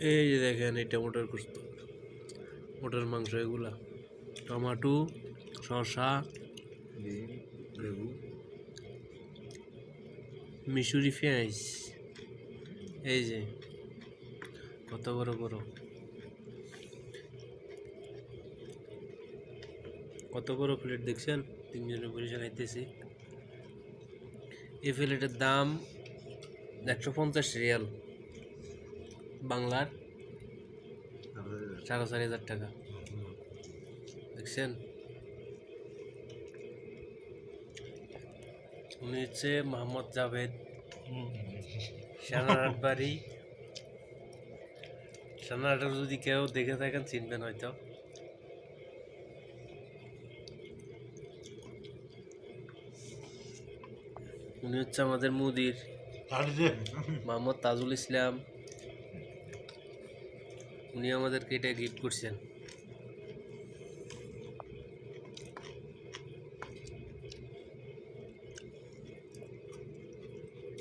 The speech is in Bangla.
এই যে দেখেন, এটা মোটর গোস্ত, মোটর মাংস, এগুলা টমাটো, শসা, লেবু, মিশুরি পেঁয়াজ, এই যে কত বড় বড়, কত বড় প্লেট দেখছেন? তিনজনে বসে খাইতেছি। এই প্লেটের দাম 150 রিয়াল, বাংলার 4,500 টাকা। দেখছেন, উনি হচ্ছে মোহাম্মদ জাভেদ, সানারহাট বাড়ি। সানারহাটের যদি কেউ দেখে থাকেন চিনবেন হয়তো। উনি হচ্ছে আমাদের মুদির মোহাম্মদ তাজুল ইসলাম, উনি আমাদেরকে এটা গিফট করছেন।